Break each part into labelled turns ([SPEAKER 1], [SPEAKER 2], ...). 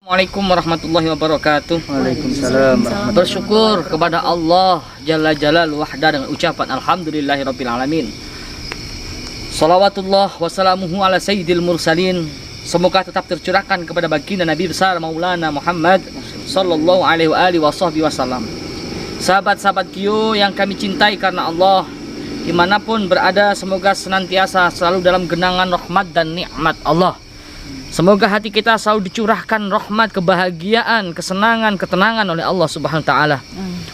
[SPEAKER 1] Assalamualaikum warahmatullahi wabarakatuh.
[SPEAKER 2] Waalaikumsalam.
[SPEAKER 1] Bersyukur kepada Allah Jalla Jalal Wahda dengan ucapan Alhamdulillahirabbil alamin. Salawatullah wassalamuhu ala sayyidil mursalin. Semoga tetap tercurahkan kepada baginda Nabi besar Maulana Muhammad sallallahu alaihi wasallam. Sahabat-sahabat Kio yang kami cintai karena Allah, dimanapun berada, semoga senantiasa selalu dalam genangan rahmat dan nikmat Allah. Semoga hati kita selalu dicurahkan rahmat, kebahagiaan, kesenangan, ketenangan oleh Allah Subhanahu wa taala.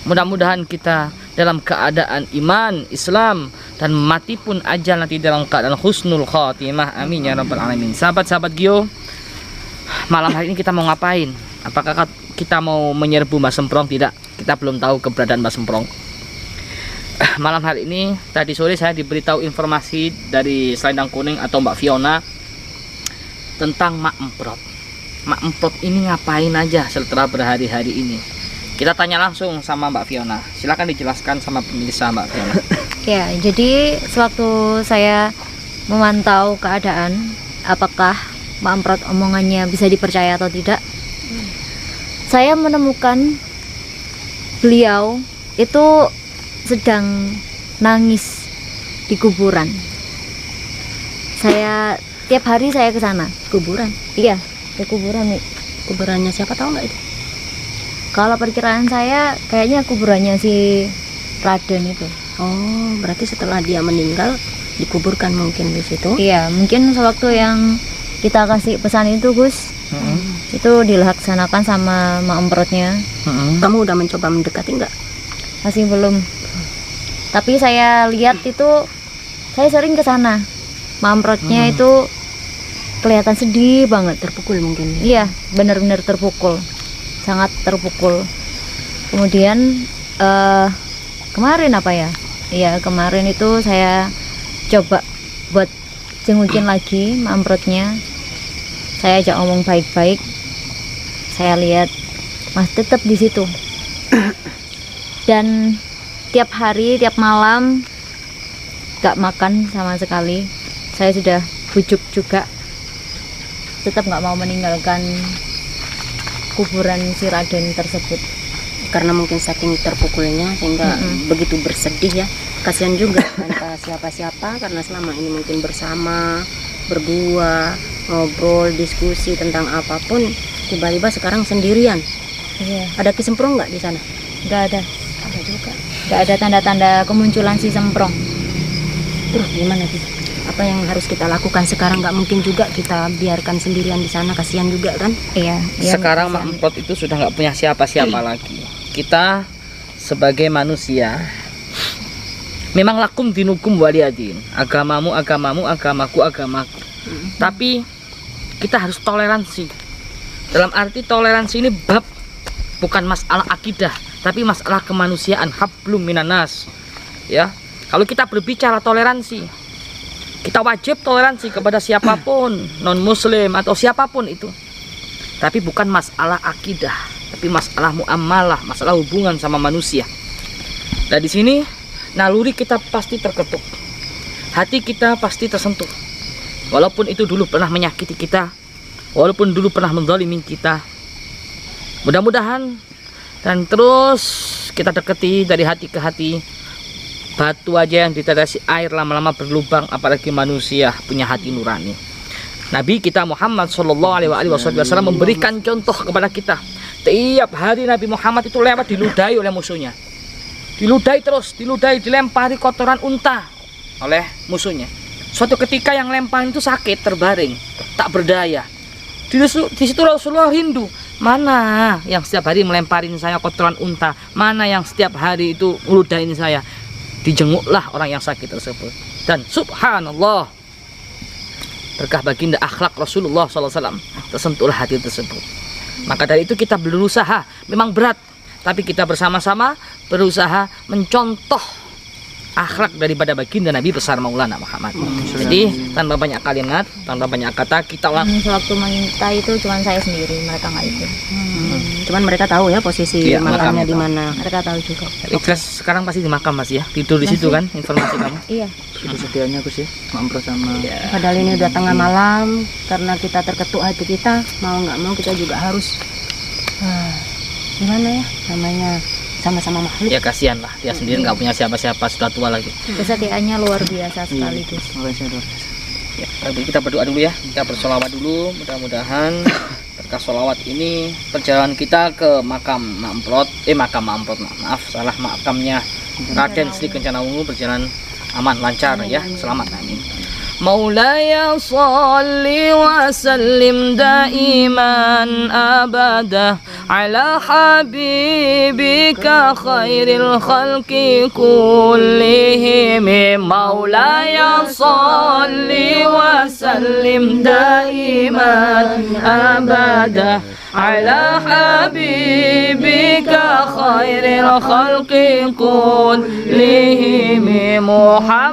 [SPEAKER 1] Mudah-mudahan kita dalam keadaan iman, Islam, dan mati pun ajal nanti dalam keadaan husnul khatimah. Amin ya rabbal alamin. Sahabat-sahabat Gio, malam hari ini kita mau ngapain? Apakah kita mau menyerbu Mbak Semprong? Tidak, kita belum tahu keberadaan Mbak Semprong. Malam hari ini, tadi sore saya diberitahu informasi dari Selendang Kuning atau Mbak Fiona tentang Mak Emprot. Mak Emprot ini ngapain aja setelah berhari-hari ini? Kita tanya langsung sama Mbak Fiona. Silakan dijelaskan sama pemirsa Mbak Fiona.
[SPEAKER 2] Ya, jadi sewaktu saya memantau keadaan apakah Mak Emprot omongannya bisa dipercaya atau tidak, saya menemukan beliau itu sedang nangis di kuburan. Tiap hari saya ke sana.
[SPEAKER 3] Kuburan?
[SPEAKER 2] Iya, ke kuburan nih.
[SPEAKER 3] Kuburannya siapa, tahu nggak itu?
[SPEAKER 2] Kalau perkiraan saya kayaknya kuburannya si Raden itu.
[SPEAKER 3] Oh, berarti setelah dia meninggal dikuburkan mungkin di situ.
[SPEAKER 2] Iya, mungkin sewaktu yang kita kasih pesan itu, Gus, itu dilaksanakan sama Mak Emprotnya.
[SPEAKER 3] Kamu udah mencoba mendekati nggak?
[SPEAKER 2] Masih belum. Tapi saya lihat itu, saya sering ke sana. Mak Emprotnya itu kelihatan sedih banget,
[SPEAKER 3] Terpukul mungkin.
[SPEAKER 2] iya, benar-benar terpukul, sangat terpukul. Kemudian kemarin apa ya, iya kemarin itu saya coba buat jengukin lagi Mak Emprotnya. Saya ajak ngomong baik-baik, saya lihat Mas tetap di situ. Dan tiap hari, tiap malam gak makan sama sekali. Saya sudah bujuk juga, tetap nggak mau meninggalkan kuburan si Raden tersebut.
[SPEAKER 3] Karena mungkin saking terpukulnya sehingga begitu bersedih ya. Kasihan juga tanpa siapa-siapa, karena selama ini mungkin bersama, berdua, ngobrol, diskusi tentang apapun, tiba-tiba sekarang sendirian.
[SPEAKER 2] Iya.
[SPEAKER 3] Ada Kisemprong nggak di sana?
[SPEAKER 2] Nggak ada,
[SPEAKER 3] Ada juga.
[SPEAKER 2] nggak ada tanda-tanda kemunculan si Semprong.
[SPEAKER 3] Terus gimana sih? Apa yang harus kita lakukan sekarang? Nggak mungkin juga kita biarkan sendirian di sana, kasihan juga kan?
[SPEAKER 2] Iya.
[SPEAKER 1] Sekarang Mak Emprot itu sudah nggak punya siapa-siapa lagi. Kita sebagai manusia, memang lakum dinukum waliyadin. Agamamu agamamu, agamaku agamaku. Tapi kita harus toleransi. Dalam arti toleransi ini bab bukan masalah akidah, tapi masalah kemanusiaan, hablum minanas. Ya, kalau kita berbicara toleransi, kita wajib toleransi kepada siapapun, non muslim atau siapapun itu. Tapi bukan masalah akidah, tapi masalah muamalah, masalah hubungan sama manusia. Nah, di sini naluri kita pasti terketuk. Hati kita pasti tersentuh. Walaupun itu dulu pernah menyakiti kita, walaupun dulu pernah menzalimi kita. Mudah-mudahan dan terus kita deketi dari hati ke hati. Batu aja yang ditetesi air lama-lama berlubang, apalagi manusia punya hati nurani. Nabi kita Muhammad sallallahu alaihi wasallam memberikan contoh kepada kita. Tiap hari Nabi Muhammad itu lewat diludahi oleh musuhnya. Diludahi terus, diludahi, dilempari kotoran unta oleh musuhnya. Suatu ketika yang lempar itu sakit, terbaring, tak berdaya. Di situ Rasulullah rindu. Mana yang setiap hari melemparin saya kotoran unta? Mana yang setiap hari itu meludahin saya? Dijenguklah orang yang sakit tersebut. Dan subhanallah, berkah baginda akhlak Rasulullah SAW, tersentuhlah hati tersebut. Maka dari itu kita berusaha, memang berat, tapi kita bersama-sama berusaha mencontoh akhlak daripada baginda Nabi besar Maulana Muhammad. Jadi tanpa banyak kalimat, tanpa banyak kata, kita
[SPEAKER 2] Sewaktu meminta itu cuma saya sendiri, mereka nggak ikut.
[SPEAKER 3] Cuman mereka tahu ya posisi
[SPEAKER 1] Iya,
[SPEAKER 3] makamnya
[SPEAKER 1] makam
[SPEAKER 3] di mana.
[SPEAKER 2] Mereka tahu juga.
[SPEAKER 1] Ikhlas sekarang pasti di makam Mas ya, tidur di situ kan, informasi kamu.
[SPEAKER 2] Iya.
[SPEAKER 4] Itu setianya Gus ya, Mampro sama
[SPEAKER 3] Padahal ini udah tengah malam, karena kita terketuk hati kita, mau nggak mau kita juga harus gimana ya namanya, sama-sama makhluk.
[SPEAKER 1] Ya kasihan lah, dia sendiri nggak punya siapa-siapa, sudah tua lagi.
[SPEAKER 2] Kesetiaannya luar biasa sekali, Gus.
[SPEAKER 1] Ya, tapi kita berdoa dulu ya, kita bersolawat dulu, mudah-mudahan berkah solawat ini perjalanan kita ke makam Mamprot, makamnya Raden Sri Kencana Wungu berjalan aman, lancar ya, selamat, amin. Maulaya salli wa sallim daiman abada ala habibika khairil khalqi kullihim. Maulaya salli wa sallim daiman abada ala habibika khairil khalqi kullihim.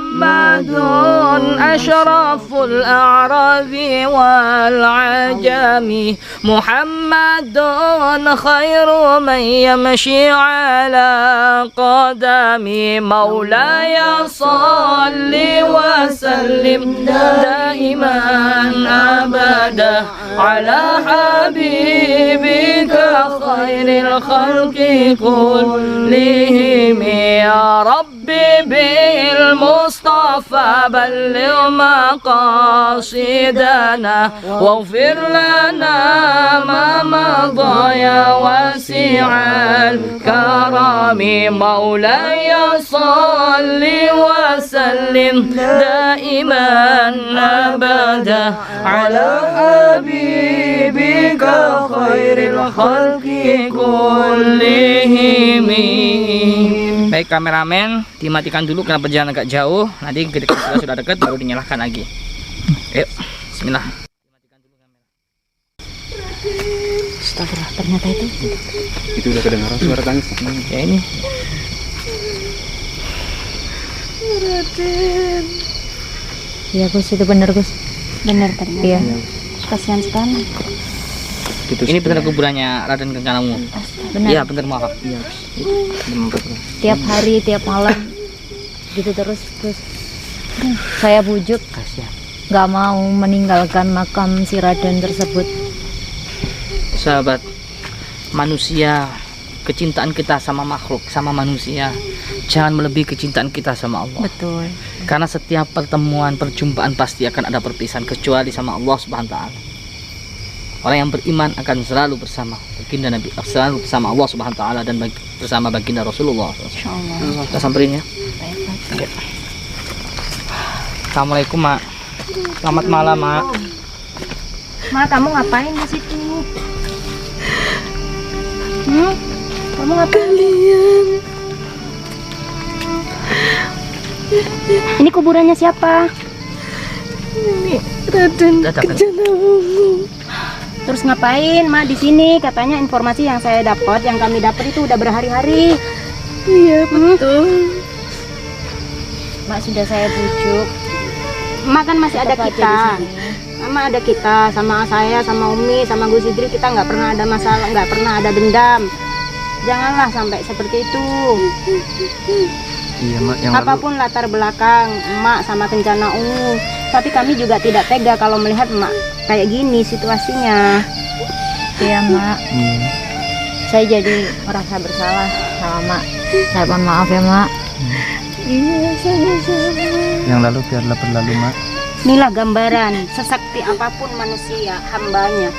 [SPEAKER 1] Muhammadun ashraful a'rabi wal ajami, Muhammadun khairu man yamshi ala qadami. Maulaya salli wa sallim daiman abada ala habibika khairil khalqi kullihim. Ya Rabbi bil Mustafa balligh maqasidana waghfir lana ma madha ya wasi'al karami. Maulaya salli wa sallim daiman abada ala habibika khairil khalqi kullihim. Baik kameramen, dimatikan dulu karena perjalanan agak jauh. Nanti ketika sudah dekat baru dinyalakan lagi. Yuk, bismillah.
[SPEAKER 3] Astagfirullah, ternyata
[SPEAKER 4] itu udah kedengaran suara tangis.
[SPEAKER 1] Ya ini.
[SPEAKER 2] Iya, Gus, itu benar, Gus.
[SPEAKER 3] benar ternyata.
[SPEAKER 2] Iya.
[SPEAKER 3] Kasihan sekali.
[SPEAKER 4] Gitu
[SPEAKER 1] Ini benar kuburannya Raden Kencana Wungu.
[SPEAKER 2] Benar.
[SPEAKER 1] Iya, benar, maaf.
[SPEAKER 4] Iya.
[SPEAKER 2] Tiap hari, tiap malam gitu terus, Gus. Saya bujuk
[SPEAKER 1] Kasihan.
[SPEAKER 2] nggak mau meninggalkan makam si Raden tersebut.
[SPEAKER 1] Sahabat, manusia, kecintaan kita sama makhluk, sama manusia, jangan melebihi kecintaan kita sama Allah.
[SPEAKER 3] Betul.
[SPEAKER 1] Karena setiap pertemuan, perjumpaan pasti akan ada perpisahan, kecuali sama Allah Subhanahu wa taala. Orang yang beriman akan selalu bersama baginda Nabi, selalu bersama Allah Subhanahu wa taala dan bersama baginda Rasulullah.
[SPEAKER 3] Insyaallah.
[SPEAKER 1] Kita samperin ya. Oke. Assalamualaikum, Mak. Selamat malam, Mak.
[SPEAKER 3] Ma, kamu ngapain di situ? Kamu ngapain? Ini kuburannya siapa?
[SPEAKER 1] Raden Kencana Wungu.
[SPEAKER 3] Terus ngapain, Ma, di sini? Katanya informasi yang saya dapat, yang kami dapat itu udah berhari-hari.
[SPEAKER 2] Iya, betul. Mak, sudah saya bujuk.
[SPEAKER 3] Ma, kan masih ada
[SPEAKER 2] Tetap aja
[SPEAKER 3] kita.
[SPEAKER 2] di sini.
[SPEAKER 3] Sama ada kita, sama saya, sama Umi, sama Gus Idri, kita nggak pernah ada masalah, nggak pernah ada dendam. Janganlah sampai seperti itu.
[SPEAKER 4] Iya, Mak, yang
[SPEAKER 3] Apapun latar belakang emak sama Kencana Ungu, tapi kami juga tidak tega kalau melihat emak kayak gini situasinya.
[SPEAKER 2] Iya, Mak. Saya jadi merasa bersalah sama Mak. Saya mohon maaf ya, Mak. Iya, sama-sama.
[SPEAKER 4] yang lalu biarlah berlalu, Mak.
[SPEAKER 3] Inilah gambaran sesakti apapun manusia hambanya.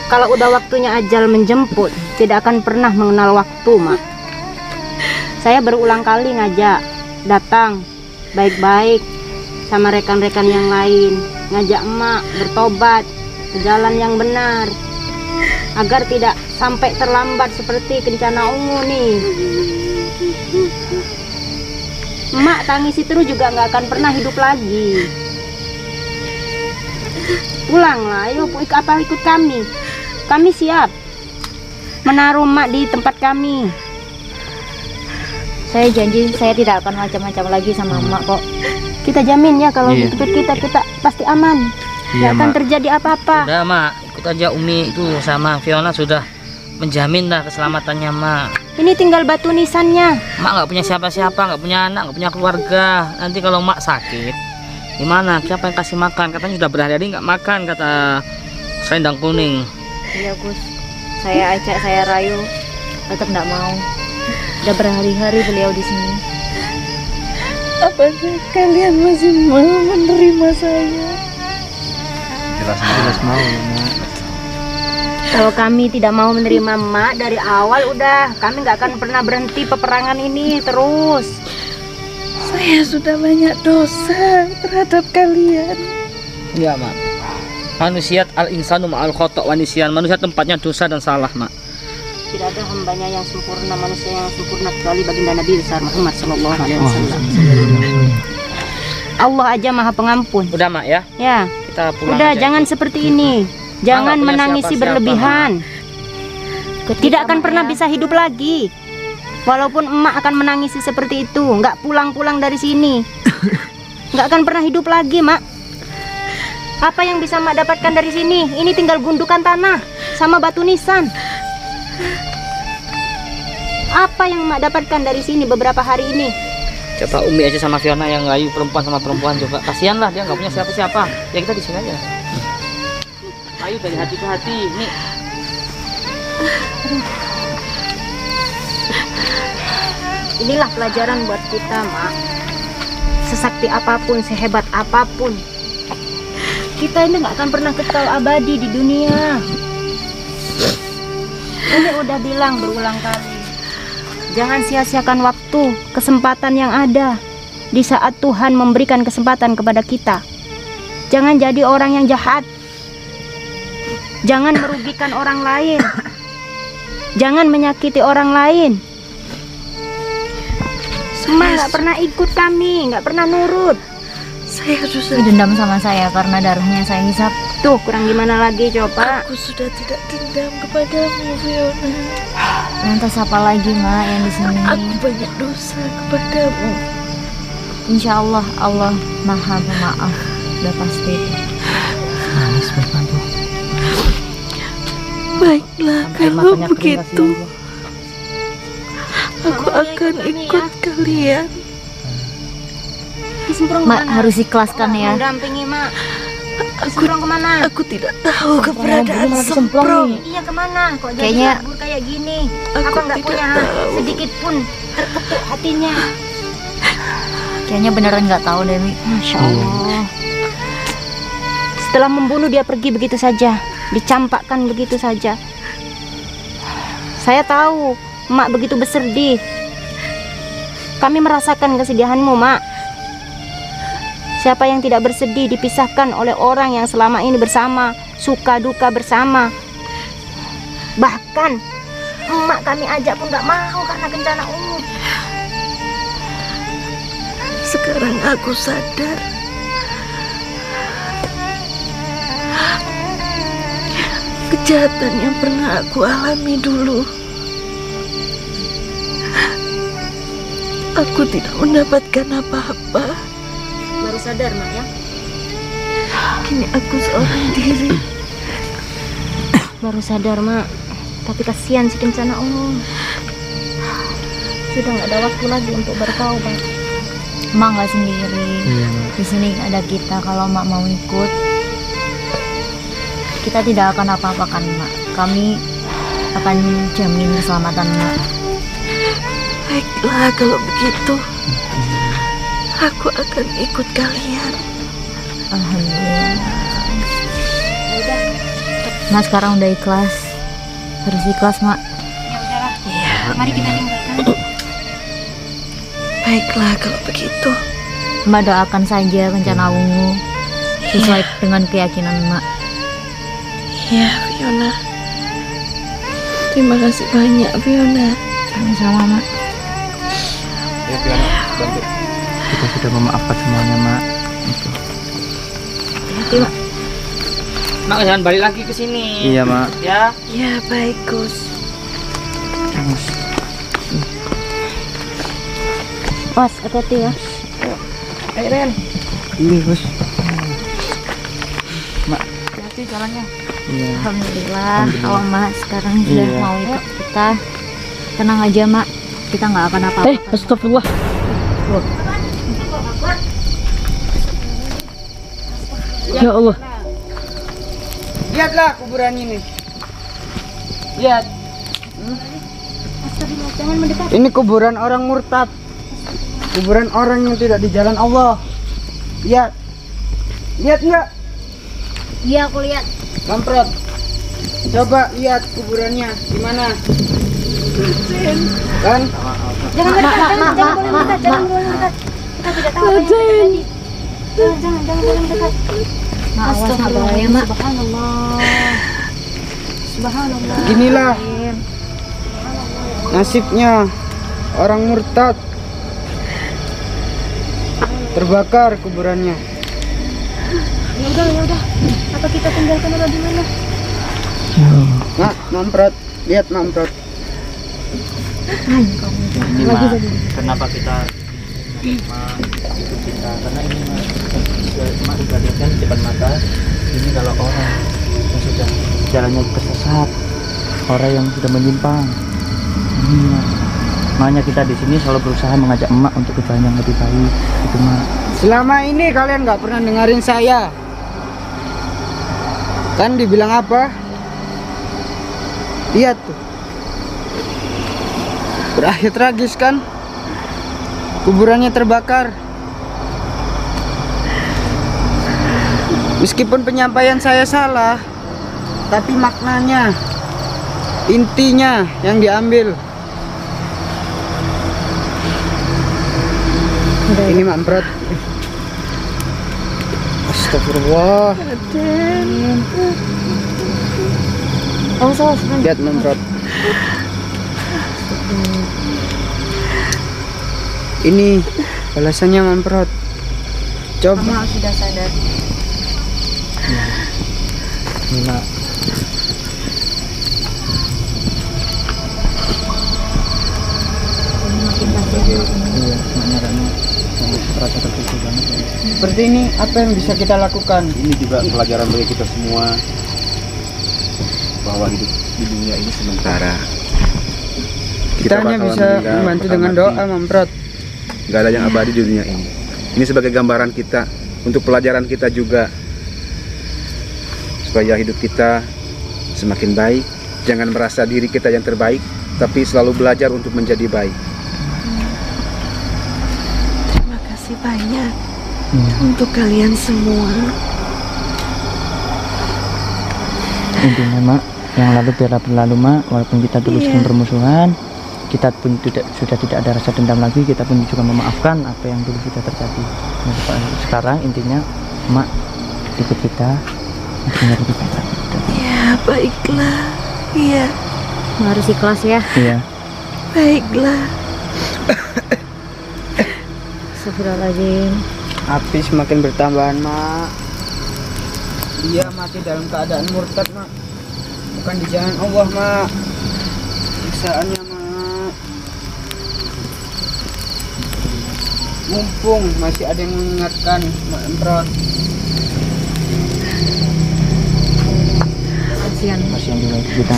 [SPEAKER 3] Kalau udah waktunya ajal menjemput, tidak akan pernah mengenal waktu, Mak. Saya berulang kali ngajak datang baik-baik sama rekan-rekan yang lain, ngajak emak bertobat ke jalan yang benar agar tidak sampai terlambat seperti Kencana Ungu nih. Emak tangisi terus juga nggak akan pernah hidup lagi. Pulanglah, ayo ikut kami. Kami siap menaruh emak di tempat kami.
[SPEAKER 2] Saya janji saya tidak akan macam-macam lagi sama emak kok.
[SPEAKER 3] Kita jamin ya kalau
[SPEAKER 4] Iya.
[SPEAKER 3] ikut kita pasti aman.
[SPEAKER 4] Iya,
[SPEAKER 3] Nggak akan
[SPEAKER 4] Mak.
[SPEAKER 3] terjadi apa-apa.
[SPEAKER 1] Udah mak, ikut aja Umi itu sama Fiona sudah menjamin dah keselamatannya mak.
[SPEAKER 3] Ini tinggal batu nisannya.
[SPEAKER 1] Mak nggak punya siapa-siapa, nggak punya anak, nggak punya keluarga. Nanti kalau mak sakit, gimana? Siapa yang kasih makan? Katanya sudah berhari-hari nggak makan kata selendang kuning.
[SPEAKER 2] Iya Gus, saya ajak, saya rayu, tetap nggak mau. Udah berhari-hari beliau di sini.
[SPEAKER 5] Apakah kalian masih mau menerima saya?
[SPEAKER 4] Jelas mau ya, Mak.
[SPEAKER 3] Kalau kami tidak mau menerima emak dari awal udah, kami nggak akan pernah berhenti peperangan ini terus.
[SPEAKER 5] Saya sudah banyak dosa terhadap kalian.
[SPEAKER 1] Iya mak. Manusia al-insanu ma'al khotok wa nisyan. Manusia tempatnya dosa dan salah mak.
[SPEAKER 3] Tidak ada hambanya yang sempurna, manusia yang sempurna kecuali baginda Nabi besar Muhammad Sallallahu Alaihi Wasallam. Allah aja maha pengampun.
[SPEAKER 1] Udah mak ya,
[SPEAKER 3] Ya,
[SPEAKER 1] kita pulang.
[SPEAKER 3] udah
[SPEAKER 1] aja.
[SPEAKER 3] jangan seperti ini. Jangan
[SPEAKER 1] nggak punya
[SPEAKER 3] menangisi
[SPEAKER 1] siapa-siapa,
[SPEAKER 3] berlebihan. Tidak akan pernah bisa hidup lagi. Walaupun emak akan menangisi seperti itu, nggak pulang-pulang dari sini, nggak akan pernah hidup lagi, mak. Apa yang bisa mak dapatkan dari sini? Ini tinggal gundukan tanah sama batu nisan. Apa yang mak dapatkan dari sini beberapa hari ini?
[SPEAKER 1] Coba Umi aja sama Fiona yang ngayu perempuan sama perempuan juga. Kasihan lah dia nggak punya siapa-siapa. Ya kita di sini aja. Ayo dari hati ke hati. Nih.
[SPEAKER 3] Inilah pelajaran buat kita, mak. Sesakti apapun, sehebat apapun, kita ini nggak akan pernah kekal abadi di dunia. Ini udah bilang berulang kali. Jangan sia-siakan waktu, kesempatan yang ada di saat Tuhan memberikan kesempatan kepada kita. Jangan jadi orang yang jahat. Jangan merugikan orang lain. Jangan menyakiti orang lain. Emak nggak pernah ikut kami, nggak pernah nurut.
[SPEAKER 5] Saya sudah
[SPEAKER 2] Dendam sama saya karena darahnya saya hisap.
[SPEAKER 3] Tuh, kurang gimana lagi coba?
[SPEAKER 5] Aku sudah tidak dendam kepadamu, Fiona.
[SPEAKER 2] Lantas apa lagi mak yang di sini?
[SPEAKER 5] Aku banyak dosa kepadamu.
[SPEAKER 2] Insya Allah Allah maha pemaaf. Udah pasti.
[SPEAKER 4] Nangis pelan tuh.
[SPEAKER 5] Baiklah,
[SPEAKER 1] Sampai
[SPEAKER 5] kalau
[SPEAKER 1] matanya kering,
[SPEAKER 5] begitu,
[SPEAKER 1] kasihan
[SPEAKER 5] aku akan ikut kalian.
[SPEAKER 3] Disemprong
[SPEAKER 2] Mak
[SPEAKER 3] kemana?
[SPEAKER 2] harus ikhlaskan ya.
[SPEAKER 3] Mendampingi mak.
[SPEAKER 5] Aku,
[SPEAKER 3] Disemprong kemana?
[SPEAKER 5] aku tidak tahu keberadaan semprong.
[SPEAKER 3] Iya kemana? Kok jadi
[SPEAKER 2] Kayaknya-
[SPEAKER 3] kabur kayak gini?
[SPEAKER 5] Aku
[SPEAKER 3] Apa nggak
[SPEAKER 5] tidak
[SPEAKER 3] punya
[SPEAKER 5] tahu.
[SPEAKER 3] sedikit pun terketuk hatinya?
[SPEAKER 2] Kayaknya beneran nggak tahu deh Mi.
[SPEAKER 3] Masya Allah. Setelah membunuh dia pergi begitu saja, dicampakkan begitu saja. Saya tahu mak begitu bersedih. Kami merasakan kesedihanmu, mak. Siapa yang tidak bersedih dipisahkan oleh orang yang selama ini bersama, suka duka bersama. Bahkan emak kami ajak pun nggak mau karena bencana umum.
[SPEAKER 5] Sekarang aku sadar. Kejahatan yang pernah aku alami dulu. Aku tidak mendapatkan apa-apa.
[SPEAKER 3] Baru sadar, mak ya.
[SPEAKER 5] Kini aku seorang diri.
[SPEAKER 3] Baru sadar, mak. Tapi kasihan si bencana umum. Sudah nggak ada waktu lagi untuk bertaubat.
[SPEAKER 2] Mak nggak sendiri.
[SPEAKER 4] Iya, Mak.
[SPEAKER 2] Di sini ada kita. Kalau mak mau ikut, kita tidak akan apa-apakan mak. Kami akan jamin keselamatan mak.
[SPEAKER 5] Baiklah kalau begitu. Aku akan ikut kalian.
[SPEAKER 2] Alhamdulillah.
[SPEAKER 3] Udah,
[SPEAKER 2] Mak sekarang udah ikhlas. Harus ikhlas mak.
[SPEAKER 3] ya udahlah. Mari kita tinggalkan.
[SPEAKER 5] Baiklah kalau begitu.
[SPEAKER 2] Mak doakan saja rencana Ungu sesuai dengan keyakinan mak.
[SPEAKER 5] Ya, Fiona. Terima kasih banyak, Fiona.
[SPEAKER 2] Sama-sama mak.
[SPEAKER 4] Ya, Fiona, bantu. Kita sudah memaafkan semuanya, Mak. Itu.
[SPEAKER 3] Hati-hati, mak.
[SPEAKER 1] Mak jangan balik lagi ke sini.
[SPEAKER 4] Iya, Mak.
[SPEAKER 1] Ya.
[SPEAKER 5] Ya, baik, Gus.
[SPEAKER 2] Was, hati-hati ya.
[SPEAKER 1] Ren.
[SPEAKER 4] Iya bos.
[SPEAKER 1] Hati-hati jalannya.
[SPEAKER 4] Iya.
[SPEAKER 2] Alhamdulillah, kalau Mak sekarang sudah
[SPEAKER 4] Iya.
[SPEAKER 2] mau ikut kita. Tenang aja Mak, kita nggak akan apa-apa.
[SPEAKER 1] Astagfirullah. Ya Allah.
[SPEAKER 6] Lihatlah kuburan ini.
[SPEAKER 1] Lihat.
[SPEAKER 2] Jangan mendekat.
[SPEAKER 6] Ini kuburan orang murtad. Kuburan orang yang tidak di jalan Allah. Lihat. Lihat nggak?
[SPEAKER 2] Iya, aku lihat.
[SPEAKER 6] Lamprot. Coba lihat kuburannya gimana? Kan?
[SPEAKER 2] Jangan mendekat, jangan boleh mendekat, jangan boleh mendekat. Kita tidak tahu apa yang terjadi. Jangan boleh mendekat. Astagfirullah, Mak. Subhanallah.
[SPEAKER 6] Inilah nasibnya orang murtad. Terbakar kuburannya.
[SPEAKER 2] Ya udah. Apa kita tinggalkan apa gimana?
[SPEAKER 6] Mak, Mamprot. Lihat Mamprot.
[SPEAKER 4] Ini mah kenapa kita ikut kita, karena ini mah sudah lihat kan di depan mata. Ini kalau orang yang sudah jalannya tersesat, orang yang sudah menyimpang, ini mah. Makanya kita di sini selalu berusaha mengajak emak untuk ke jalan yang lebih baik. Itu mah.
[SPEAKER 6] Selama ini kalian nggak pernah dengerin saya. Kan dibilang apa? Lihat tuh. Berakhir tragis kan? Kuburannya terbakar. Meskipun penyampaian saya salah, tapi maknanya, intinya yang diambil. Ini Mamprot. Astagfirullah.
[SPEAKER 2] Awas.
[SPEAKER 6] Lihat Mamprot. Ini balasannya Mamprot. Coba.
[SPEAKER 2] Mama sudah sadar.
[SPEAKER 4] Ini mah. Iya, maknya Rano merasa terpukul banget ya.
[SPEAKER 6] Seperti ini apa yang bisa kita lakukan?
[SPEAKER 7] Ini juga pelajaran bagi kita semua bahwa hidup di dunia ini sementara.
[SPEAKER 6] Kita hanya
[SPEAKER 7] bakalan
[SPEAKER 6] bisa
[SPEAKER 7] meninggal,
[SPEAKER 6] membantu
[SPEAKER 7] bakal
[SPEAKER 6] dengan
[SPEAKER 7] mati.
[SPEAKER 6] doa Mamprot.
[SPEAKER 7] Gak ada yang abadi di dunia ini. Ini sebagai gambaran kita untuk pelajaran kita juga, supaya hidup kita semakin baik. Jangan merasa diri kita yang terbaik, tapi selalu belajar untuk menjadi baik.
[SPEAKER 5] Terima kasih banyak untuk kalian semua.
[SPEAKER 4] Intinya mak, yang lalu biarlah berlalu mak. Walaupun kita dulu sering bermusuhan, kita pun sudah tidak ada rasa dendam lagi. Kita pun juga memaafkan apa yang dulu sudah terjadi. Nah, sekarang intinya mak ikut kita untuk menjadi lebih baik lagi.
[SPEAKER 5] Ya, baiklah. Iya,
[SPEAKER 2] Harus ikhlas ya.
[SPEAKER 4] Iya.
[SPEAKER 5] baiklah.
[SPEAKER 2] Astagfirullahaladzim.
[SPEAKER 6] Api semakin bertambahan Mak. Dia mati dalam keadaan murtad Mak. Bukan di jalan Allah Mak. Siksaannya Mak. Mumpung masih ada yang mengingatkan Mamprot.
[SPEAKER 2] Kasihan.
[SPEAKER 4] Masih yang juga kita.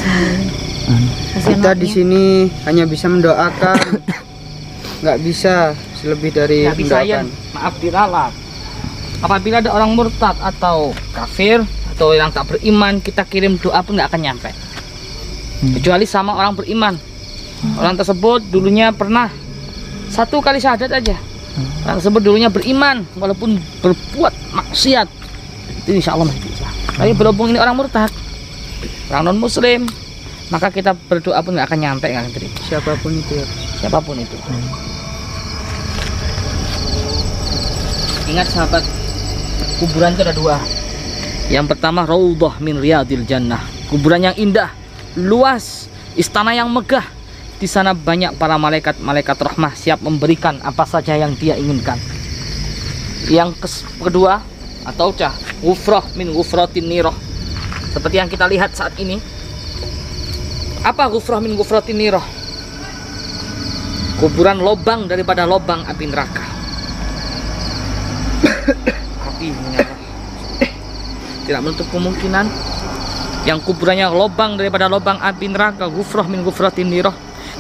[SPEAKER 2] Kasihan
[SPEAKER 6] Kita di
[SPEAKER 2] maknya.
[SPEAKER 6] sini hanya bisa mendoakan. Nggak bisa selebih dari
[SPEAKER 1] Nggak bisa ya,
[SPEAKER 6] mendoakan.
[SPEAKER 1] maaf diralat. Apabila ada orang murtad atau kafir atau yang tak beriman, kita kirim doa pun nggak akan nyampe. Kecuali sama orang beriman. Orang tersebut dulunya pernah 1 kali syahadat aja. Orang tersebut dulunya beriman walaupun berbuat maksiat, itu insya Allah masih bisa. Tapi berhubung ini orang murtad, orang non muslim, maka kita berdoa pun nggak akan nyampe, nggak akan terima.
[SPEAKER 6] Siapapun itu ya.
[SPEAKER 1] Siapapun itu. Ingat sahabat, kuburan itu ada 2. Yang pertama Raudhah min Riyadil Jannah, kuburan yang indah, luas, istana yang megah. Di sana banyak para malaikat rahmah siap memberikan apa saja yang dia inginkan. Yang kedua atau ghufrah min ghufratin niroh, seperti yang kita lihat saat ini. Apa ghufrah min ghufratin niroh? Kuburan lobang daripada lobang api neraka. Api menyala. Tidak menutup kemungkinan yang kuburannya lobang daripada lobang api neraka, gufroh min gufratin niroh.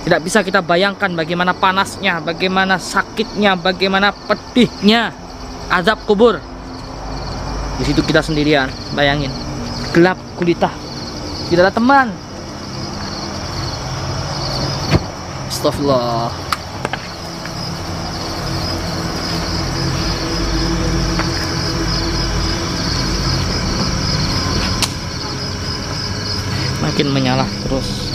[SPEAKER 1] Tidak bisa kita bayangkan bagaimana panasnya, bagaimana sakitnya, bagaimana pedihnya azab kubur. Di situ kita sendirian, bayangin, gelap gulita, tidak ada teman. Astagfirullah. Makin menyala terus.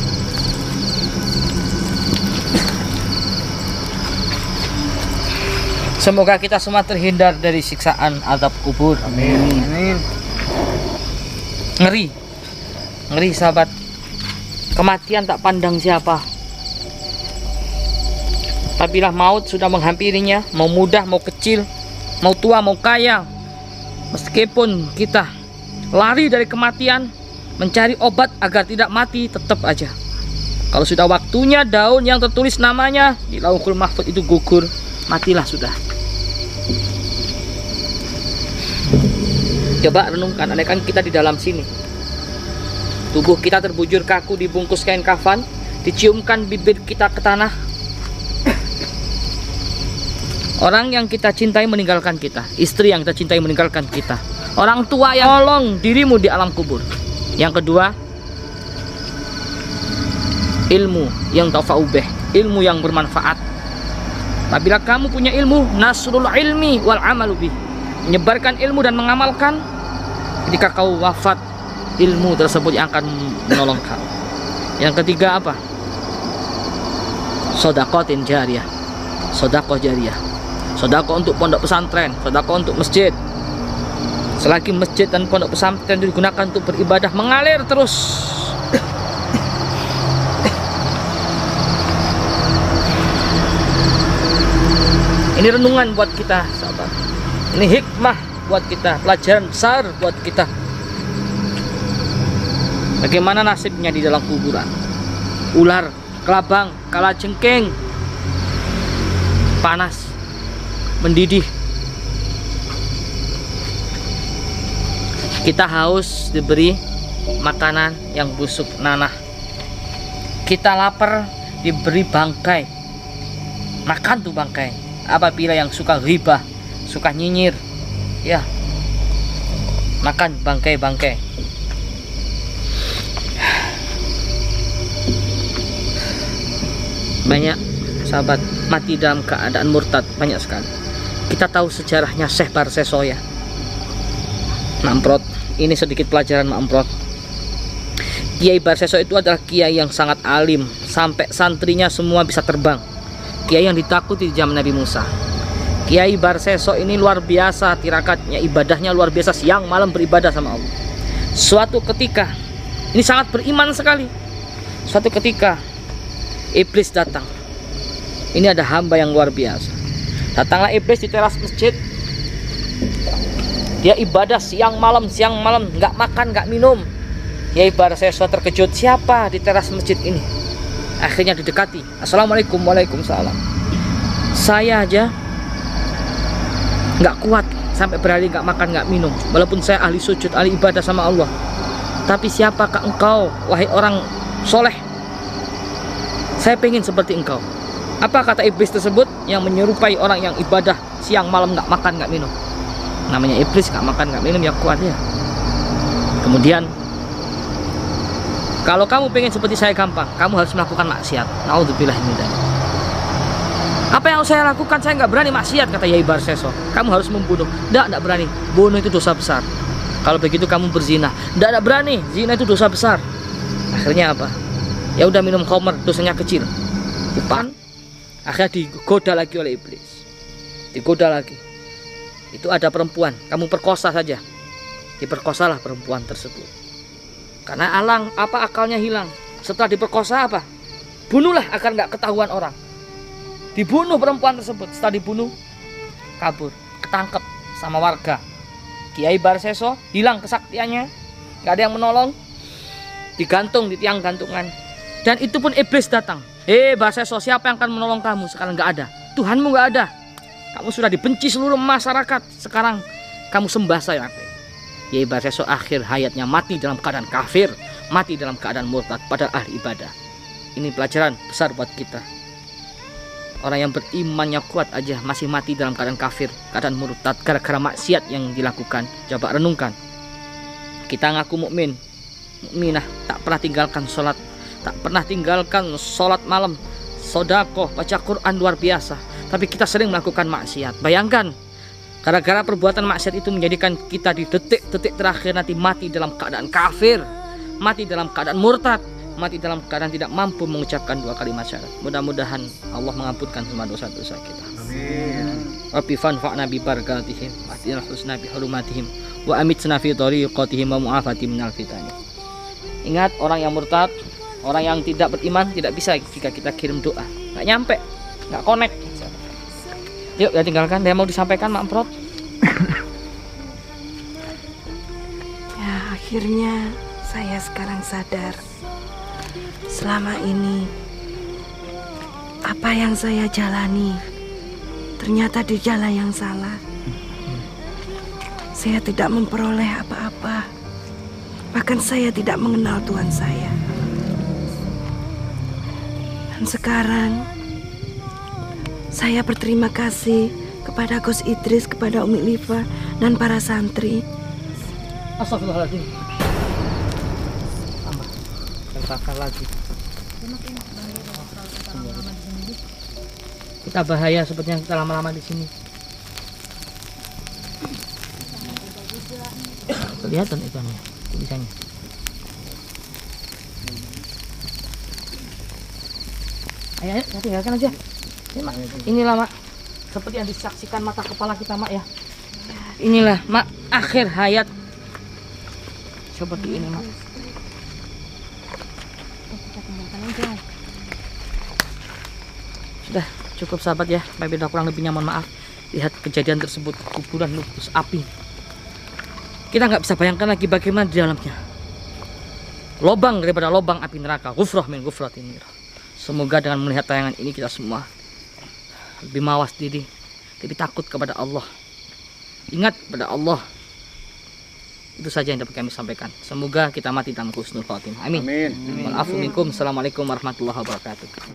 [SPEAKER 1] Semoga kita semua terhindar dari siksaan azab kubur.
[SPEAKER 6] Amin.
[SPEAKER 1] Ngeri, ngeri sahabat. Kematian tak pandang siapa. Apabila maut sudah menghampirinya, mau muda, mau kecil, mau tua, mau kaya, meskipun kita lari dari kematian, mencari obat agar tidak mati, tetap aja. Kalau sudah waktunya daun yang tertulis namanya di Lauhul Mahfuz itu gugur, matilah sudah. Coba renungkan, andaikan kita di dalam sini, tubuh kita terbujur kaku, dibungkus kain kafan, diciumkan bibir kita ke tanah, orang yang kita cintai meninggalkan kita, istri yang kita cintai meninggalkan kita, orang tua yang tolong dirimu di alam kubur. Yang kedua, ilmu yang tafa'ubeh, ilmu yang bermanfaat. Apabila kamu punya ilmu, nasrul ilmi wal amalu bih, menyebarkan ilmu dan mengamalkan, ketika kau wafat, ilmu tersebut yang akan menolong kamu. Yang ketiga apa? Sodakotin jariyah, sodakoh jariyah, sodakoh untuk pondok pesantren, sodakoh untuk masjid. Selagi masjid dan pondok pesantren digunakan untuk beribadah, mengalir terus. Ini renungan buat kita, sahabat. Ini hikmah buat kita, pelajaran besar buat kita. Bagaimana nasibnya di dalam kuburan? Ular, kelabang, kalajengking, panas, mendidih. Kita haus diberi makanan yang busuk nanah. Kita lapar diberi bangkai, makan tuh bangkai. Apabila yang suka ghibah, suka nyinyir, ya, makan bangkai-bangkai. Banyak sahabat mati dalam keadaan murtad, banyak sekali. Kita tahu sejarahnya Syekh Barseso ya, Mamprot. Ini sedikit pelajaran Mamprot. Kiai Barseso itu adalah kiai yang sangat alim, sampai santrinya semua bisa terbang. Kiai yang ditakuti di zaman Nabi Musa. Kiai Barseso ini luar biasa tirakatnya, ibadahnya luar biasa, siang malam beribadah sama Allah. Suatu ketika, ini sangat beriman sekali. Suatu ketika iblis datang. Ini ada hamba yang luar biasa. Datanglah iblis di teras masjid. Dia ibadah siang malam, nggak makan, nggak minum. Kiai Barseso terkejut, siapa di teras masjid ini? Akhirnya didekati. Assalamualaikum, waalaikumsalam. Saya aja nggak kuat sampai berhari nggak makan, nggak minum, walaupun saya ahli sujud, ahli ibadah sama Allah. Tapi siapakah engkau, wahai orang soleh? Saya pengen seperti engkau. Apa kata iblis tersebut yang menyerupai orang yang ibadah siang malam nggak makan, nggak minum? Namanya iblis, nggak makan, nggak minum, ya kuat ya. Kemudian, kalau kamu pengen seperti saya gampang, kamu harus melakukan maksiat. Naudzubillah min dzalik. Apa yang saya lakukan? Saya nggak berani maksiat, kata Kiai Barseso. Kamu harus membunuh. Nggak berani. Bunuh itu dosa besar. Kalau begitu kamu berzina. Nggak berani. Zina itu dosa besar. Akhirnya apa? Ya udah minum khamr, dosanya kecil. Depan. Akhirnya digoda lagi oleh iblis. Digoda lagi. Itu ada perempuan. Kamu perkosa saja. Diperkosalah perempuan tersebut. Karena alang, apa akalnya hilang. Setelah diperkosa apa? Bunuhlah agar nggak ketahuan orang. Dibunuh perempuan tersebut. Setelah dibunuh, kabur, ketangkep sama warga. Kiai Barseso hilang kesaktiannya, nggak ada yang menolong, digantung di tiang gantungan. Dan itu pun iblis datang. Baseso, siapa yang akan menolong kamu? Sekarang nggak ada. Tuhanmu nggak ada. Kamu sudah dibenci seluruh masyarakat. Sekarang kamu sembah saya. Baseso akhir hayatnya mati dalam keadaan kafir, mati dalam keadaan murtad pada ahli ibadah. Ini pelajaran besar buat kita. Orang yang berimannya kuat aja masih mati dalam keadaan kafir, keadaan murtad gara-gara maksiat yang dilakukan. Coba renungkan. Kita ngaku mukmin, mukminah, tak pernah tinggalkan sholat, tak pernah tinggalkan sholat malam, sodakoh, baca Quran luar biasa. Tapi kita sering melakukan maksiat. Bayangkan, gara-gara perbuatan maksiat itu menjadikan kita di detik-detik terakhir nanti mati dalam keadaan kafir, mati dalam keadaan murtad, mati dalam keadaan tidak mampu mengucapkan 2 kalimat syahadat. Mudah-mudahan Allah mengampunkan semua dosa-dosa kita. Amin. Rabbi fanfa'na bi barakatihim wa atina husna bi hurumatihim wa amitna fi tariqatihim wa mu'afati minal fitani. Ingat, orang yang murtad, orang yang tidak beriman tidak bisa jika kita kirim doa. Nggak nyampe, nggak connect. Yuk, ya tinggalkan. Dia mau disampaikan, Mak Emprot.
[SPEAKER 5] Ya, akhirnya saya sekarang sadar. Selama ini apa yang saya jalani ternyata di jalan yang salah. Saya tidak memperoleh apa-apa. Bahkan saya tidak mengenal Tuhan saya. Dan sekarang saya berterima kasih kepada Gus Idris, kepada Umi Liva, dan para santri.
[SPEAKER 1] Astagfirullahaladzim. Tambah. Terbakar lagi. Kita bahaya sepertinya kita lama-lama di sini. Kelihatan ikannya, tulisannya. Ayo, tinggalkan aja. Ini, Mak. Inilah, Mak, seperti yang disaksikan mata kepala kita, Mak, ya. Inilah, Mak, akhir hayat seperti ini, Mak. Sudah cukup, sahabat ya. Apabila kurang lebihnya mohon maaf. Lihat kejadian tersebut, kuburan lupus api. Kita nggak bisa bayangkan lagi bagaimana di dalamnya. Lobang daripada lobang api neraka. Ghufrah min ghufratin nar. Semoga dengan melihat tayangan ini kita semua lebih mawas diri, lebih takut kepada Allah, ingat pada Allah. Itu saja yang dapat kami sampaikan. Semoga kita mati dalam husnul khotimah. Amin. Wal afu minkum. Assalamualaikum warahmatullahi wabarakatuh.